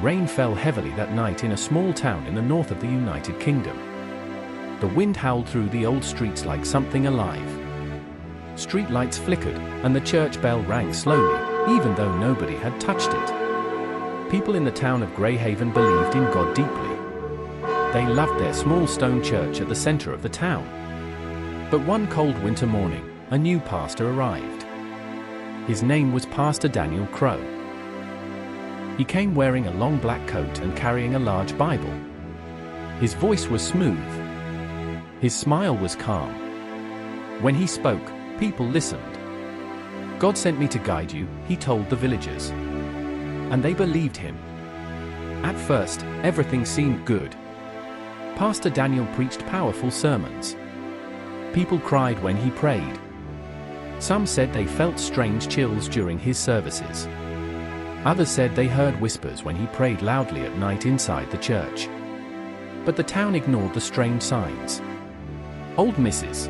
rain fell heavily that night in a small town in the north of the United Kingdom. The wind howled through the old streets like something alive. Street lights flickered, and the church bell rang slowly, even though nobody had touched it. People in the town of Greyhaven believed in God deeply. They loved their small stone church at the center of the town. But one cold winter morning, a new pastor arrived. His name was Pastor Daniel Crow. He came wearing a long black coat and carrying a large Bible. His voice was smooth. His smile was calm. When he spoke, people listened. God sent me to guide you, he told the villagers. And they believed him. At first, everything seemed good. Pastor Daniel preached powerful sermons. People cried when he prayed. Some said they felt strange chills during his services. Others said they heard whispers when he prayed loudly at night inside the church. But the town ignored the strange signs. Old Mrs.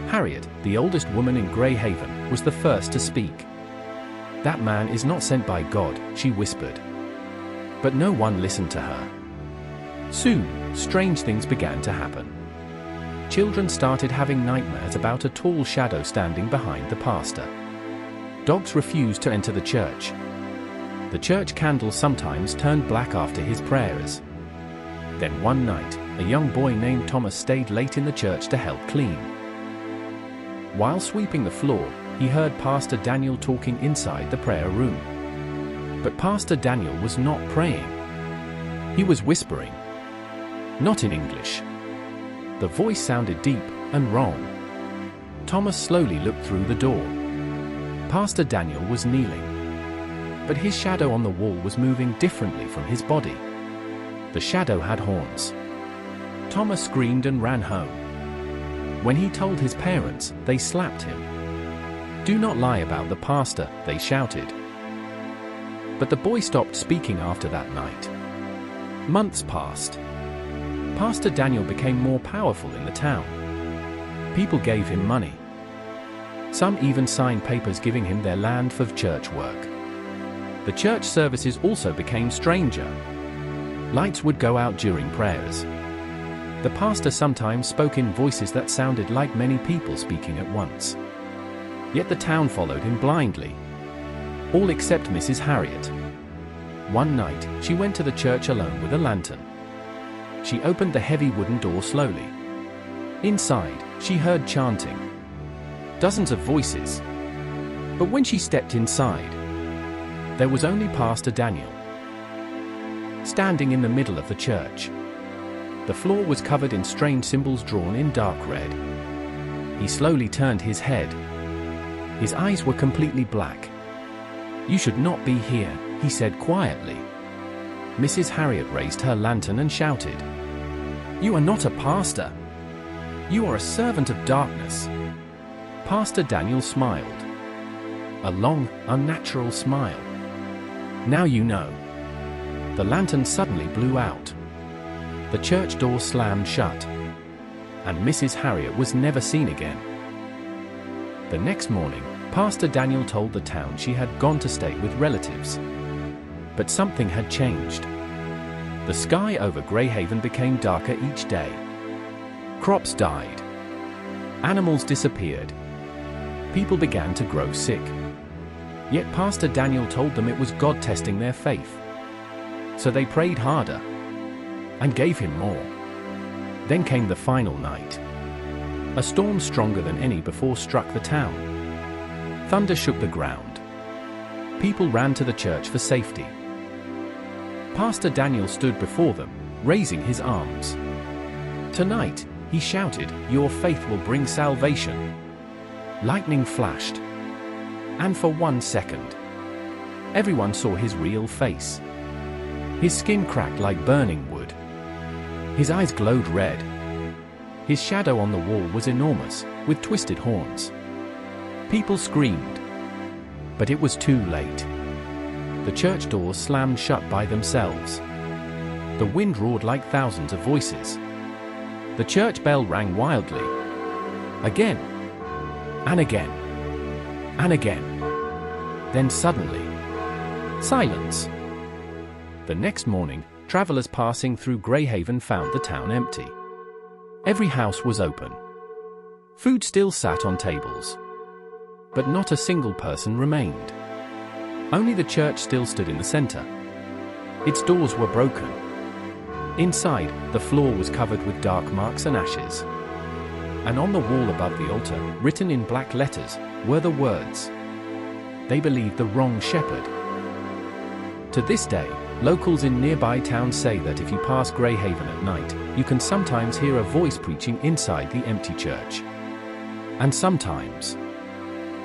Harriet, the oldest woman in Greyhaven, was the first to speak. "That man is not sent by God," she whispered. But no one listened to her. Soon, strange things began to happen. Children started having nightmares about a tall shadow standing behind the pastor. Dogs refused to enter the church. The church candles sometimes turned black after his prayers. Then one night, a young boy named Thomas stayed late in the church to help clean. While sweeping the floor, he heard Pastor Daniel talking inside the prayer room. But Pastor Daniel was not praying. He was whispering. Not in English. The voice sounded deep and wrong. Thomas slowly looked through the door. Pastor Daniel was kneeling. But his shadow on the wall was moving differently from his body. The shadow had horns. Thomas screamed and ran home. When he told his parents, they slapped him. "Do not lie about the pastor," they shouted. But the boy stopped speaking after that night. Months passed. Pastor Daniel became more powerful in the town. People gave him money. Some even signed papers giving him their land for church work. The church services also became stranger. Lights would go out during prayers. The pastor sometimes spoke in voices that sounded like many people speaking at once. Yet the town followed him blindly. All except Mrs. Harriet. One night, she went to the church alone with a lantern. She opened the heavy wooden door slowly. Inside, she heard chanting. Dozens of voices. But when she stepped inside, there was only Pastor Daniel, standing in the middle of the church. The floor was covered in strange symbols drawn in dark red. He slowly turned his head. His eyes were completely black. "You should not be here," he said quietly. Mrs. Harriet raised her lantern and shouted, "You are not a pastor. You are a servant of darkness." Pastor Daniel smiled. A long, unnatural smile. "Now you know." The lantern suddenly blew out. The church door slammed shut. And Mrs. Harriet was never seen again. The next morning, Pastor Daniel told the town she had gone to stay with relatives. But something had changed. The sky over Greyhaven became darker each day. Crops died. Animals disappeared. People began to grow sick. Yet Pastor Daniel told them it was God testing their faith. So they prayed harder and gave him more. Then came the final night. A storm stronger than any before struck the town. Thunder shook the ground. People ran to the church for safety. Pastor Daniel stood before them, raising his arms. "Tonight," he shouted, "your faith will bring salvation." Lightning flashed. And for 1 second, everyone saw his real face. His skin cracked like burning wood. His eyes glowed red. His shadow on the wall was enormous, with twisted horns. People screamed. But it was too late. The church doors slammed shut by themselves. The wind roared like thousands of voices. The church bell rang wildly. Again. And again. And again. Then suddenly, silence. The next morning, travelers passing through Greyhaven found the town empty. Every house was open. Food still sat on tables. But not a single person remained. Only the church still stood in the center. Its doors were broken. Inside, the floor was covered with dark marks and ashes. And on the wall above the altar, written in black letters, were the words, "They believed the wrong shepherd." To this day, locals in nearby towns say that if you pass Greyhaven at night, you can sometimes hear a voice preaching inside the empty church. And sometimes,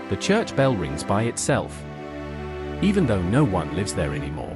the church bell rings by itself, even though no one lives there anymore.